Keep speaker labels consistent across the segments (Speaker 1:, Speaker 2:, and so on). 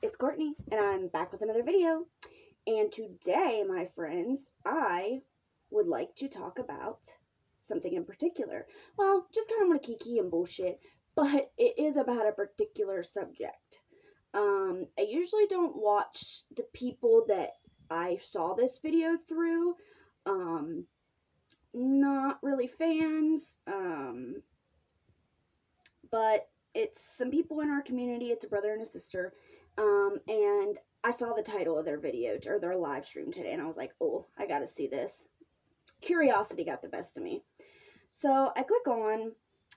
Speaker 1: it's Courtney, and I'm back with another video. And today, my friends, I would like to talk about something in particular. Well, just kind of want to kiki and bullshit, but it is about a particular subject. I usually don't watch the people that I saw this video through. Not really fans. But it's some people in our community. It's a brother and a sister. And I saw the title of their video or their live stream today, and I was like, oh, I gotta see this. Curiosity got the best of me. So I click on,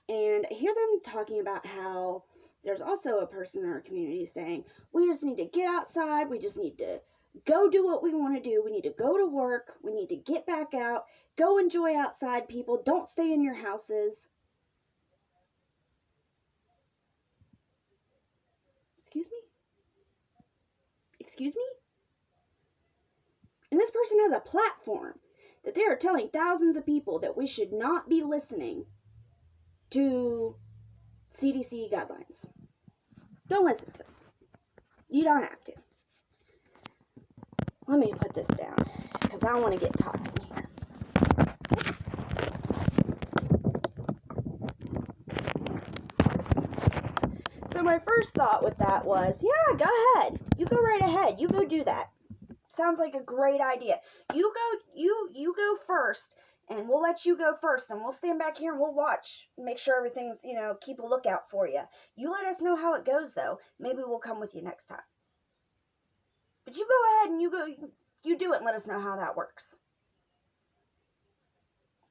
Speaker 1: and I hear them talking about how there's also a person in our community saying, we just need to get outside, we just need to go do what we want to do, we need to go to work, we need to get back out, go enjoy outside, people, don't stay in your houses. Excuse me? And this person has a platform that they are telling thousands of people that we should not be listening to CDC guidelines. Don't listen to it. You don't have to. Let me put this down because I want to get talking here. So my first thought with that was, yeah, go ahead. You go right ahead. You go do that. Sounds like a great idea. You go first, and we'll let you go first, and we'll stand back here and we'll watch. Make sure everything's, keep a lookout for you. You let us know how it goes, though. Maybe we'll come with you next time. But you go ahead and you do it and let us know how that works.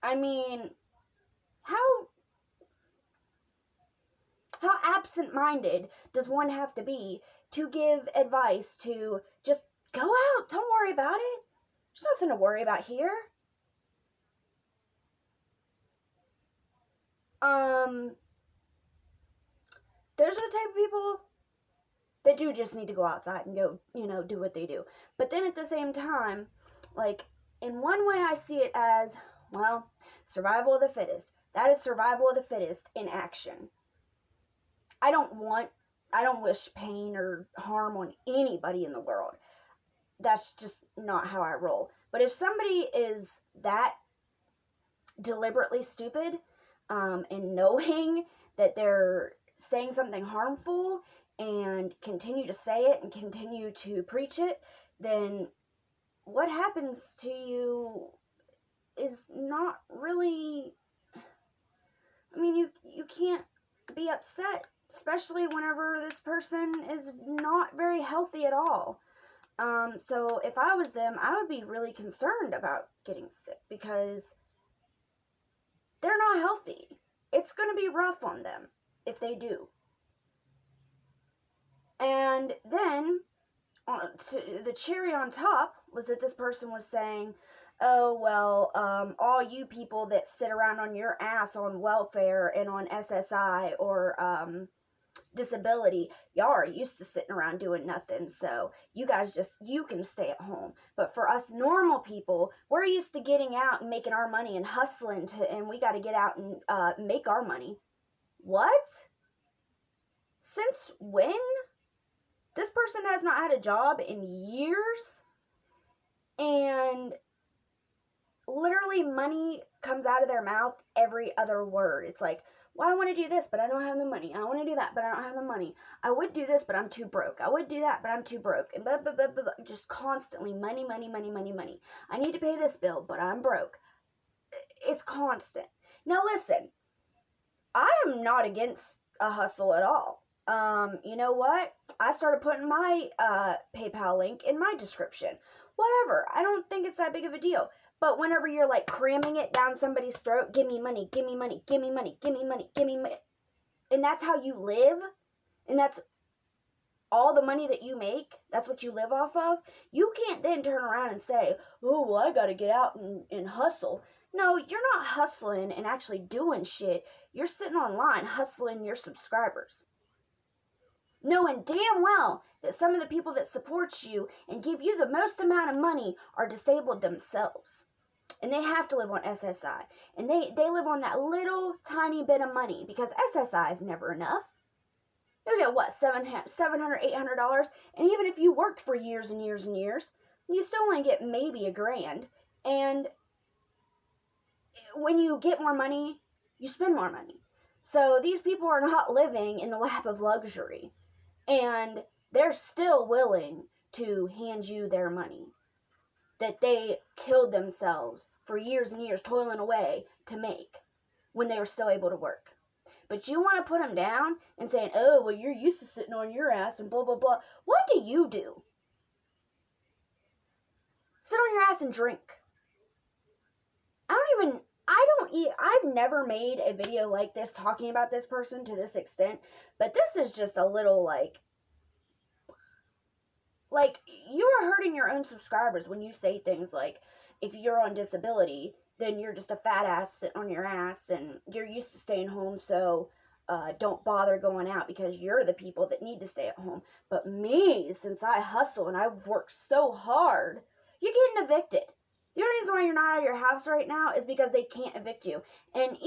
Speaker 1: I mean, how absent-minded does one have to be to give advice to just go out, don't worry about it. There's nothing to worry about here. Those are the type of people that do just need to go outside and go, do what they do. But then at the same time, like, in one way I see it as, well, survival of the fittest. That is survival of the fittest in action. I don't wish pain or harm on anybody in the world. That's just not how I roll. But if somebody is that deliberately stupid, and knowing that they're saying something harmful and continue to say it and continue to preach it, then what happens to you is not really, you can't be upset, especially whenever this person is not very healthy at all. So if I was them, I would be really concerned about getting sick because they're not healthy. It's going to be rough on them if they do. And then, the cherry on top was that this person was saying, oh, well, all you people that sit around on your ass on welfare and on SSI or disability, y'all are used to sitting around doing nothing, so you guys you can stay at home. But for us normal people, we're used to getting out and making our money and hustling and we got to get out and make our money. What? Since when? This person has not had a job in years, and literally money comes out of their mouth every other word. It's like, well, I want to do this, but I don't have the money. I want to do that, but I don't have the money. I would do this, but I'm too broke. I would do that, but I'm too broke. And blah, blah, blah, blah, blah. Just constantly money, money, money, money, money. I need to pay this bill, but I'm broke. It's constant. Now listen, I am not against a hustle at all. You know what? I started putting my PayPal link in my description. Whatever. I don't think it's that big of a deal. But whenever you're like cramming it down somebody's throat, give me money, give me money, give me money, give me money, give me money, and that's how you live, and that's all the money that you make, that's what you live off of, you can't then turn around and say, oh, well, I gotta get out and hustle. No, you're not hustling and actually doing shit. You're sitting online hustling your subscribers, knowing damn well that some of the people that support you and give you the most amount of money are disabled themselves. And they have to live on SSI. And they live on that little tiny bit of money because SSI is never enough. you'll get what, $700, $800, and even if you worked for years and years and years, you still only get maybe $1,000. And when you get more money, you spend more money. So these people are not living in the lap of luxury, and they're still willing to hand you their money that they killed themselves for years and years toiling away to make when they were still able to work. But you want to put them down and saying, oh, well, you're used to sitting on your ass and blah, blah, blah. What do you do? Sit on your ass and drink. I've never made a video like this talking about this person to this extent, but this is just a little like you are hurting your own subscribers when you say things like, if you're on disability, then you're just a fat ass sitting on your ass and you're used to staying home, so don't bother going out because you're the people that need to stay at home. But me, since I hustle and I've worked so hard, you're getting evicted. The only reason why you're not out of your house right now is because they can't evict you. And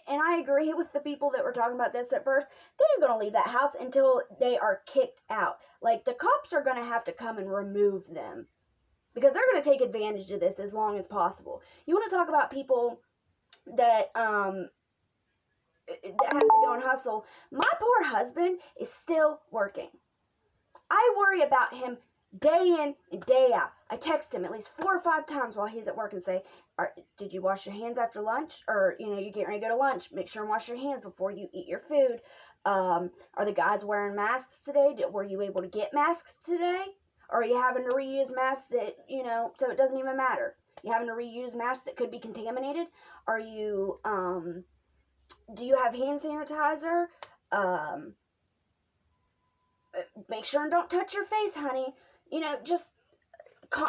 Speaker 1: I agree with the people that were talking about this at first, they ain't going to leave that house until they are kicked out. Like, the cops are going to have to come and remove them because they're going to take advantage of this as long as possible. You want to talk about people that have to go and hustle. My poor husband is still working. I worry about him day in and day out. I text him at least 4 or 5 times while he's at work and say, did you wash your hands after lunch? Or, you get ready to go to lunch. Make sure and wash your hands before you eat your food. Are the guys wearing masks today? Were you able to get masks today? Or are you having to reuse masks that, so it doesn't even matter? You having to reuse masks that could be contaminated? Are you, do you have hand sanitizer? Make sure and don't touch your face, honey. Just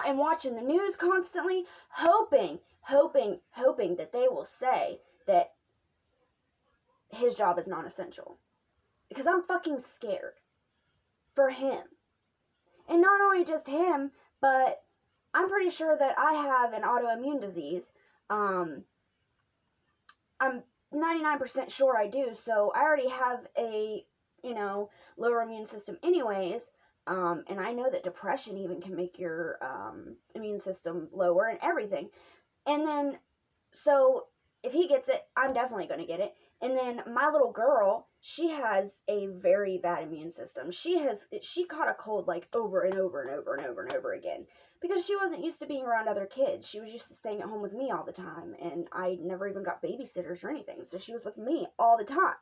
Speaker 1: and watching the news constantly, hoping that they will say that his job is non-essential. Because I'm fucking scared for him. And not only just him, but I'm pretty sure that I have an autoimmune disease. I'm 99% sure I do, so I already have a, lower immune system anyways. And I know that depression even can make your immune system lower and everything. And then, so if he gets it, I'm definitely going to get it. And then my little girl, she has a very bad immune system. She caught a cold like over and over and over and over and over again because she wasn't used to being around other kids. She was used to staying at home with me all the time. And I never even got babysitters or anything. So she was with me all the time.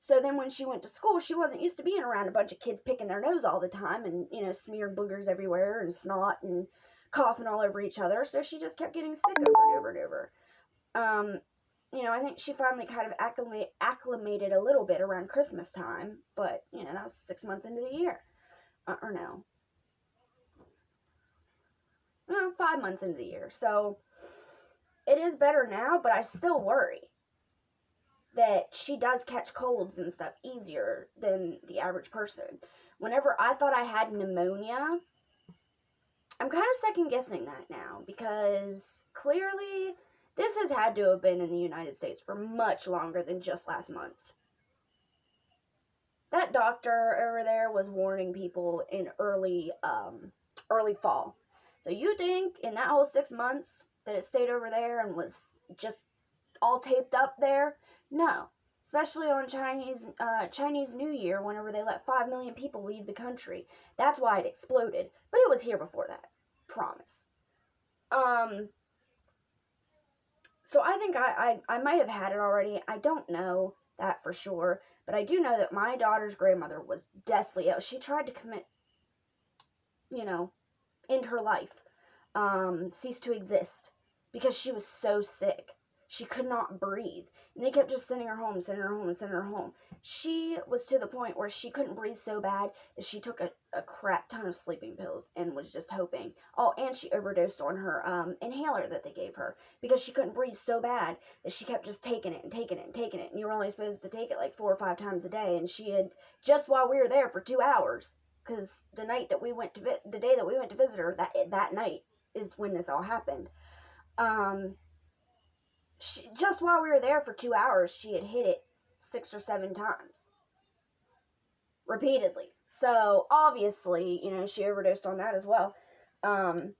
Speaker 1: So then when she went to school, she wasn't used to being around a bunch of kids picking their nose all the time and, smeared boogers everywhere and snot and coughing all over each other. So she just kept getting sick over and over and over. I think she finally kind of acclimated a little bit around Christmas time. But, that was 6 months into the year. Or no. Well, 5 months into the year. So it is better now, but I still worry that she does catch colds and stuff easier than the average person. Whenever I thought I had pneumonia, I'm kind of second guessing that now because clearly this has had to have been in the United States for much longer than just last month. That doctor over there was warning people in early fall. So you think in that whole 6 months that it stayed over there and was just all taped up there? No. Especially on Chinese New Year, whenever they let 5 million people leave the country. That's why it exploded. But it was here before that. Promise. So I think I might have had it already. I don't know that for sure. But I do know that my daughter's grandmother was deathly ill. She tried to commit, end her life. Cease to exist. Because she was so sick. She could not breathe. And they kept just sending her home, sending her home, and sending her home. She was to the point where she couldn't breathe so bad that she took a crap ton of sleeping pills and was just hoping. Oh, and she overdosed on her inhaler that they gave her because she couldn't breathe so bad that she kept just taking it and taking it and taking it. And you were only supposed to take it like 4 or 5 times a day. And she had, just while we were there for 2 hours, because the day that we went to visit her, that night is when this all happened. Just while we were there for 2 hours, she had hit it 6 or 7 times. repeatedly. So, obviously, she overdosed on that as well. And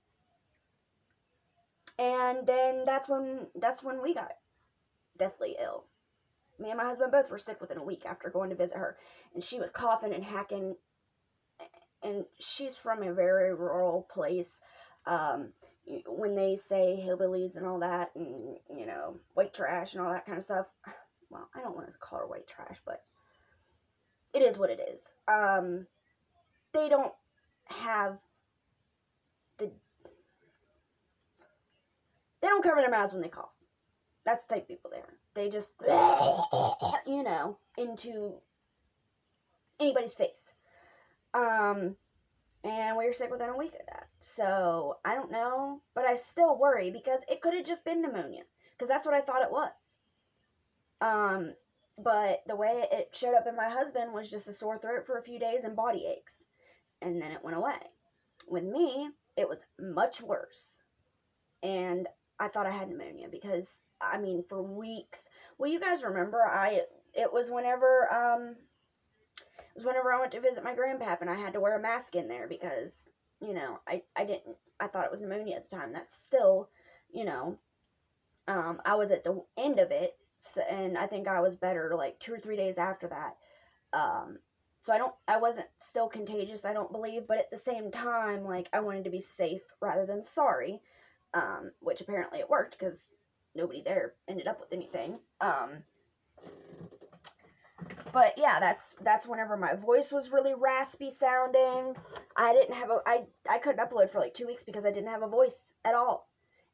Speaker 1: then that's when we got deathly ill. Me and my husband both were sick within a week after going to visit her. And she was coughing and hacking. And she's from a very rural place. When they say hillbillies and all that, and, white trash and all that kind of stuff, well, I don't want to call her white trash, but it is what it is. They don't have they don't cover their mouths when they cough. That's the type of people they are. They just, into anybody's face. And we were sick within a week of that. So, I don't know, but I still worry because it could have just been pneumonia. Because that's what I thought it was. But the way it showed up in my husband was just a sore throat for a few days and body aches. And then it went away. With me, it was much worse. And I thought I had pneumonia because, for weeks. Well, you guys remember, it was whenever I went to visit my grandpap and I had to wear a mask in there because, I thought it was pneumonia at the time. That's still, I was at the end of it. So, and I think I was better like 2 or 3 days after that. So I wasn't still contagious, I don't believe, but at the same time, like, I wanted to be safe rather than sorry, which apparently it worked because nobody there ended up with anything. But yeah, that's whenever my voice was really raspy sounding. I didn't have I couldn't upload for like 2 weeks because I didn't have a voice at all.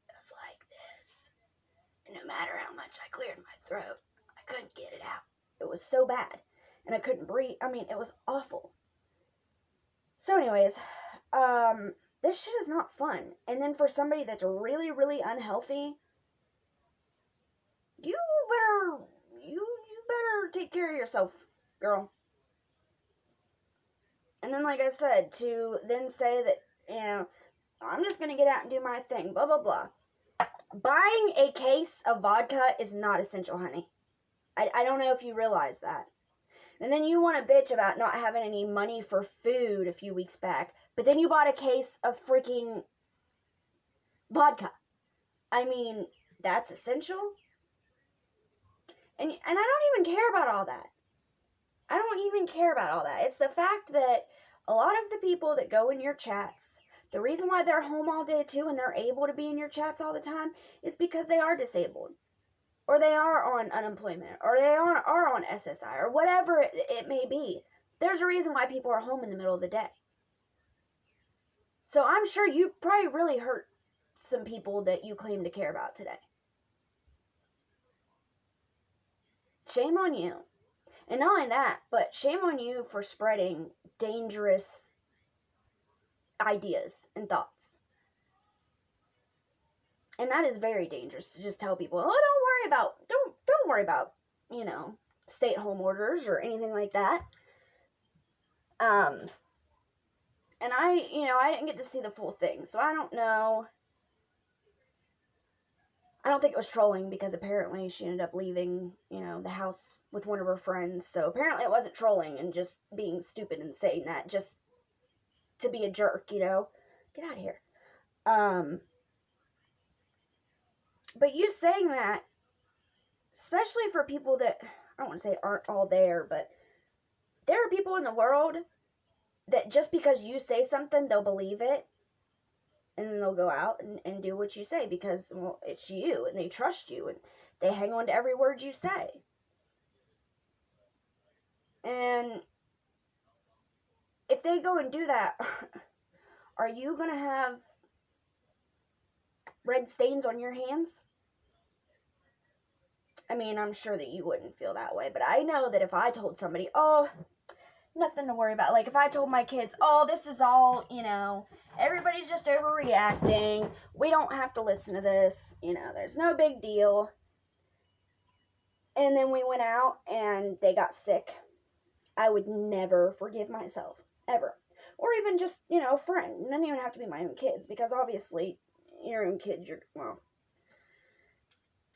Speaker 1: It was like this. And no matter how much I cleared my throat, I couldn't get it out. It was so bad. And I couldn't breathe. It was awful. So anyways, this shit is not fun. And then for somebody that's really, really unhealthy, you better take care of yourself, girl. And then, like I said, to then say that, I'm just going to get out and do my thing, blah, blah, blah. Buying a case of vodka is not essential, honey. I don't know if you realize that. And then you want to bitch about not having any money for food a few weeks back, but then you bought a case of freaking vodka. That's essential. And I don't even care about all that. I don't even care about all that. It's the fact that a lot of the people that go in your chats, the reason why they're home all day too and they're able to be in your chats all the time is because they are disabled. Or they are on unemployment. Or they are on SSI. Or whatever it may be. There's a reason why people are home in the middle of the day. So I'm sure you probably really hurt some people that you claim to care about today. Shame on you. And not only that, but shame on you for spreading dangerous ideas and thoughts. And that is very dangerous to just tell people, don't worry about, stay-at-home orders or anything like that. And I didn't get to see the full thing, so I don't know. I don't think it was trolling because apparently she ended up leaving, the house with one of her friends. So apparently it wasn't trolling and just being stupid and saying that just to be a jerk, Get out of here. But you saying that, especially for people that, I don't want to say aren't all there, but there are people in the world that just because you say something, they'll believe it. And then they'll go out and do what you say because, well, it's you and they trust you and they hang on to every word you say. And if they go and do that, are you going to have red stains on your hands? I'm sure that you wouldn't feel that way, but I know that if I told somebody, nothing to worry about. Like, if I told my kids, this is all, everybody's just overreacting. We don't have to listen to this. There's no big deal. And then we went out and they got sick. I would never forgive myself. Ever. Or even just, a friend. It doesn't even have to be my own kids. Because obviously, your own kids,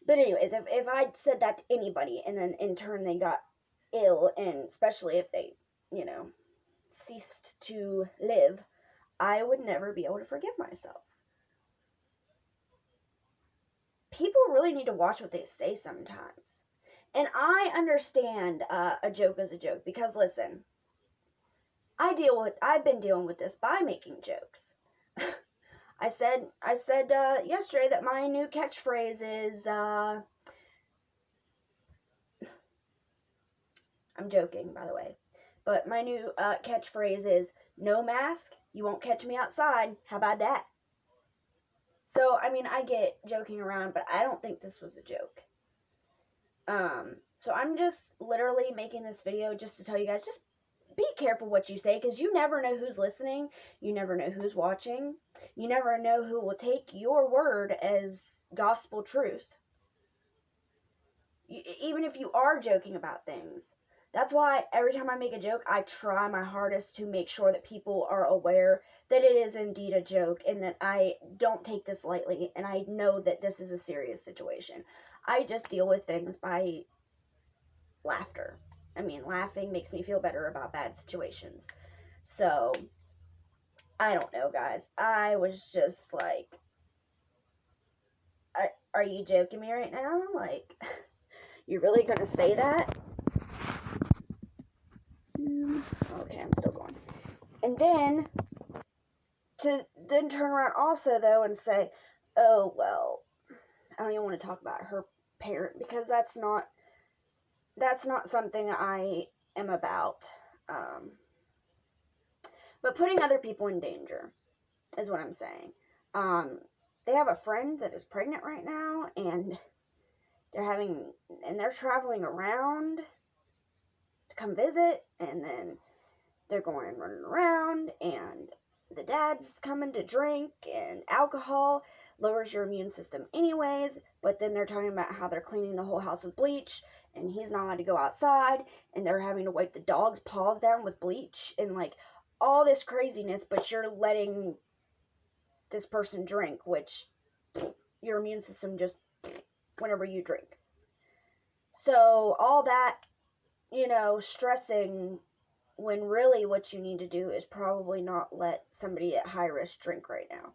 Speaker 1: But anyways, if I'd said that to anybody and then in turn they got ill, and especially if they ceased to live, I would never be able to forgive myself. People really need to watch what they say sometimes. And I understand a joke is a joke, because listen, I've been dealing with this by making jokes. I said yesterday that my new catchphrase is I'm joking, by the way, but my new catchphrase is, no mask, you won't catch me outside. How about that? So, I mean, I get joking around, but I don't think this was a joke. So I'm just literally making this video just to tell you guys, just be careful what you say, because you never know who's listening. You never know who's watching. You never know who will take your word as gospel truth. Even if you are joking about things. That's why every time I make a joke, I try my hardest to make sure that people are aware that it is indeed a joke, and that I don't take this lightly, and I know that this is a serious situation. I just deal with things by laughter. I mean, laughing makes me feel better about bad situations. So, I don't know, guys. I was just like, are you joking me right now? Like, you're really gonna say that? Okay, I'm still going. And then, to then turn around also, though, and say, oh, well, I don't even want to talk about her parent, because that's not something I am about. But putting other people in danger is what I'm saying. They have a friend that is pregnant right now, and they're traveling around to come visit, and then they're going and running around, and the dad's coming to drink, and alcohol lowers your immune system anyways, but then they're talking about how they're cleaning the whole house with bleach, and he's not allowed to go outside, and they're having to wipe the dog's paws down with bleach, and like all this craziness, but you're letting this person drink, which your immune system just whenever you drink. So all that, stressing, when really what you need to do is probably not let somebody at high risk drink right now.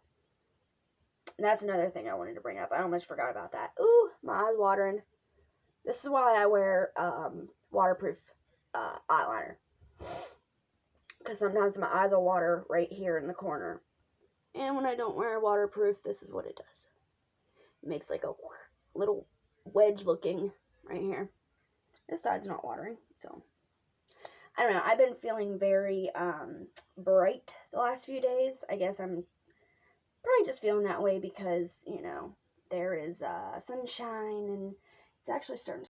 Speaker 1: And that's another thing I wanted to bring up. I almost forgot about that. Ooh, my eyes watering. This is why I wear waterproof eyeliner. Because sometimes my eyes will water right here in the corner. And when I don't wear waterproof, this is what it does. It makes like a little wedge looking right here. This side's not watering, so I don't know. I've been feeling very bright the last few days. I guess I'm probably just feeling that way because, there is sunshine, and it's actually starting to